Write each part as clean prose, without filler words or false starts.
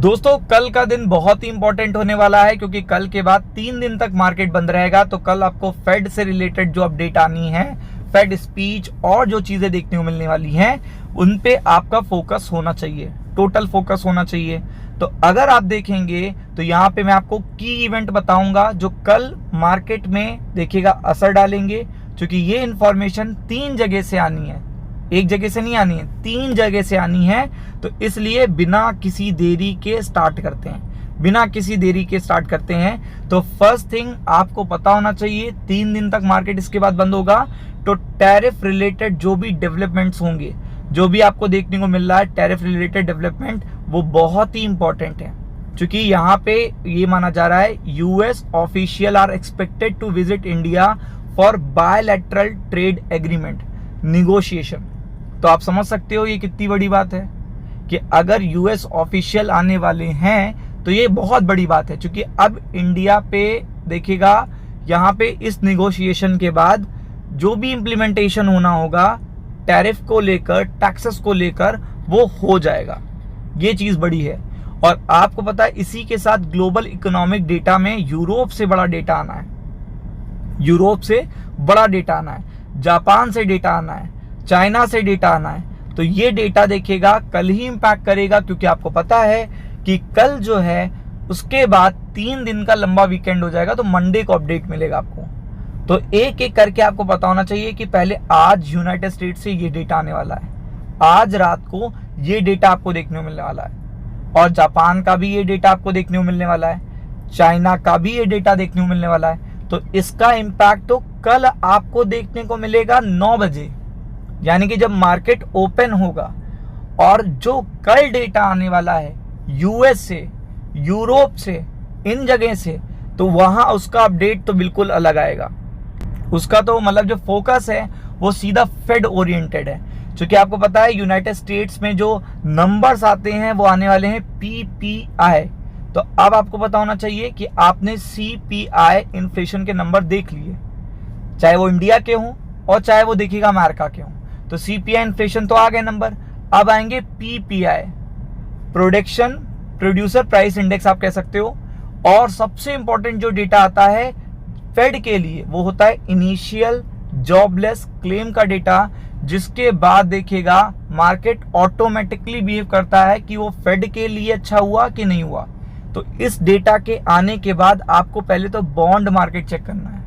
दोस्तों कल का दिन बहुत ही इंपॉर्टेंट होने वाला है क्योंकि कल के बाद 3 दिन तक मार्केट बंद रहेगा। तो कल आपको फेड से रिलेटेड जो अपडेट आनी है, फेड स्पीच और जो चीजें देखने को मिलने वाली हैं, उन पे आपका फोकस होना चाहिए, टोटल फोकस होना चाहिए। तो अगर आप देखेंगे तो यहाँ पे मैं आपको की इवेंट बताऊंगा जो कल मार्केट में देखिएगा असर डालेंगे, क्योंकि ये इंफॉर्मेशन 3 जगह से आनी है, एक जगह से नहीं आनी है, 3 जगह से आनी है। तो इसलिए बिना किसी देरी के स्टार्ट करते हैं। तो फर्स्ट थिंग आपको पता होना चाहिए, 3 दिन तक मार्केट इसके बाद बंद होगा। तो टैरिफ रिलेटेड जो भी डेवलपमेंट्स होंगे, जो भी आपको देखने को मिल रहा है टैरिफ रिलेटेड डेवलपमेंट, वो बहुत ही इंपॉर्टेंट है, क्योंकि यहाँ पे ये माना जा रहा है US official are expected to visit India for bilateral trade agreement negotiation. तो आप समझ सकते हो ये कितनी बड़ी बात है कि अगर यूएस ऑफिशियल आने वाले हैं तो ये बहुत बड़ी बात है, क्योंकि अब इंडिया पे देखिएगा यहाँ पे इस निगोशिएशन के बाद जो भी इम्प्लीमेंटेशन होना होगा टैरिफ को लेकर, टैक्सेस को लेकर, वो हो जाएगा। ये चीज बड़ी है। और आपको पता है इसी के साथ ग्लोबल इकोनॉमिक डेटा में यूरोप से बड़ा डेटा आना है, जापान से डेटा आना है, चाइना से डेटा आना है। तो ये डेटा देखिएगा कल ही इम्पैक्ट करेगा, क्योंकि आपको पता है कि कल जो है उसके बाद 3 दिन का लंबा वीकेंड हो जाएगा, तो मंडे को अपडेट मिलेगा आपको। तो एक एक करके आपको पता होना चाहिए कि पहले आज यूनाइटेड स्टेट्स से ये डेटा आने वाला है, आज रात को ये डेटा आपको देखने को मिलने वाला है, और जापान का भी ये डेटा आपको देखने को मिलने वाला है, चाइना का भी ये डेटा देखने को मिलने वाला है। तो इसका इम्पैक्ट तो कल आपको देखने को मिलेगा 9 बजे, यानी कि जब मार्केट ओपन होगा। और जो कल डेटा आने वाला है यूएस से, यूरोप से, इन जगह से, तो वहां उसका अपडेट तो बिल्कुल अलग आएगा। उसका तो मतलब जो फोकस है वो सीधा फेड ओरिएंटेड है, क्योंकि आपको पता है यूनाइटेड स्टेट्स में जो नंबर्स आते हैं वो आने वाले हैं पीपीआई। तो अब आपको पता होना चाहिए कि आपने सीपीआई इन्फ्लेशन के नंबर देख लिए, चाहे वो इंडिया के हों और चाहे वो देखिएगा अमेरिका के हों। तो सीपीआई इन्फ्लेशन तो आ गए नंबर, अब आएंगे पीपीआई, प्रोड्यूसर प्राइस इंडेक्स आप कह सकते हो। और सबसे इंपॉर्टेंट जो डेटा आता है फेड के लिए वो होता है इनिशियल जॉबलेस क्लेम का डेटा, जिसके बाद देखिएगा मार्केट ऑटोमेटिकली बिहेव करता है कि वो फेड के लिए अच्छा हुआ कि नहीं हुआ। तो इस डेटा के आने के बाद आपको पहले तो बॉन्ड मार्केट चेक करना है।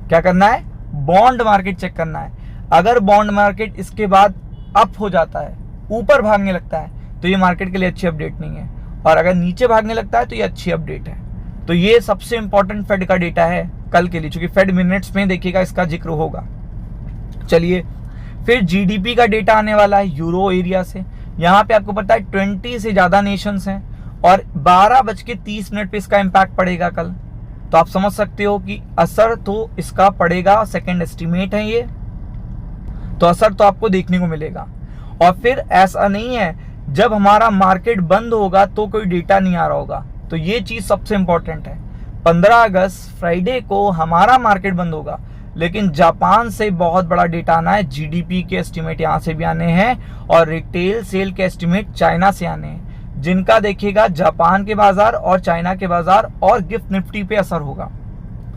क्या करना है? बॉन्ड मार्केट चेक करना है। अगर बॉन्ड मार्केट इसके बाद अप हो जाता है, ऊपर भागने लगता है, तो ये मार्केट के लिए अच्छी अपडेट नहीं है, और अगर नीचे भागने लगता है तो ये अच्छी अपडेट है। तो ये सबसे इंपॉर्टेंट फेड का डेटा है कल के लिए, क्योंकि फेड मिनट्स में देखिएगा इसका जिक्र होगा। चलिए, फिर जीडीपी का डेटा आने वाला है यूरो एरिया से। यहाँ पे आपको पता है 20 से ज्यादा नेशंस हैं, और 12:30 पे इसका इम्पैक्ट पड़ेगा कल। तो आप समझ सकते हो कि असर तो इसका पड़ेगा, सेकेंड एस्टिमेट है ये, तो असर तो आपको देखने को मिलेगा। और फिर ऐसा नहीं है जब हमारा मार्केट बंद होगा तो कोई डेटा नहीं आ रहा होगा, तो ये चीज सबसे इंपॉर्टेंट है। 15 अगस्त फ्राइडे को हमारा मार्केट बंद होगा, लेकिन जापान से बहुत बड़ा डेटा आना है, जीडीपी के एस्टिमेट यहाँ से भी आने हैं, और रिटेल सेल के एस्टिमेट चाइना से आने हैं, जिनका देखिएगा जापान के बाजार और चाइना के बाजार और गिफ्ट निफ्टी पे असर होगा।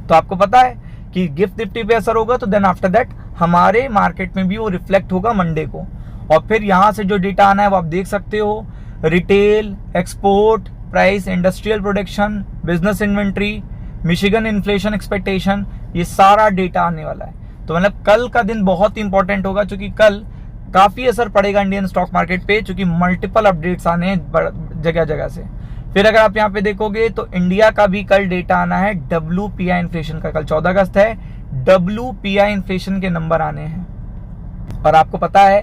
तो आपको पता है कि गिफ्ट निफ्टी पे असर होगा, तो देन आफ्टर दैट हमारे मार्केट में भी वो रिफ्लेक्ट होगा मंडे को। और फिर यहाँ से जो डेटा आना है वो आप देख सकते हो, retail, export price, industrial production, business inventory, Michigan inflation expectation, ये सारा डेटा आने वाला है। तो मतलब कल का दिन बहुत इंपॉर्टेंट होगा, क्योंकि कल काफी असर पड़ेगा इंडियन स्टॉक मार्केट पे, क्योंकि मल्टीपल अपडेट्स आने हैं जगह जगह से। फिर अगर आप यहाँ पे देखोगे तो इंडिया का भी कल डेटा आना है, WPI इन्फ्लेशन का। कल 14 अगस्त है, WPI इन्फ्लेशन के नंबर आने हैं। और आपको पता है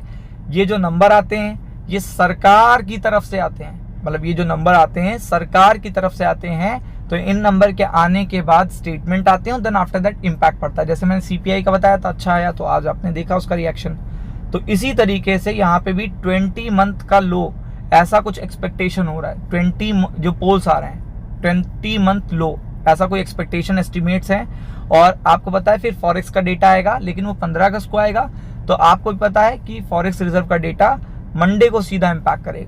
ये जो नंबर आते हैं ये सरकार की तरफ से आते हैं, मतलब ये जो नंबर आते हैं सरकार की तरफ से आते हैं। तो इन नंबर के आने के बाद स्टेटमेंट आते हैं, देन आफ्टर दैट इम्पैक्ट पड़ता है। जैसे मैंने सीपीआई का बताया था, अच्छा आया तो आज आपने देखा उसका रिएक्शन। तो इसी तरीके से यहाँ पे भी 20 मंथ का लो, ऐसा कुछ एक्सपेक्टेशन हो रहा है। 20 जो पोल्स आ रहे हैं 20 मंथ लो, ऐसा कोई एक्सपेक्टेशन एस्टिमेट्स हैं। और आपको पता है फिर फॉरेक्स का डेटा आएगा, लेकिन वो 15 अगस्त को आएगा। तो आपको भी पता है कि फॉरेक्स रिजर्व का डेटा मंडे को सीधा इम्पैक्ट करेगा।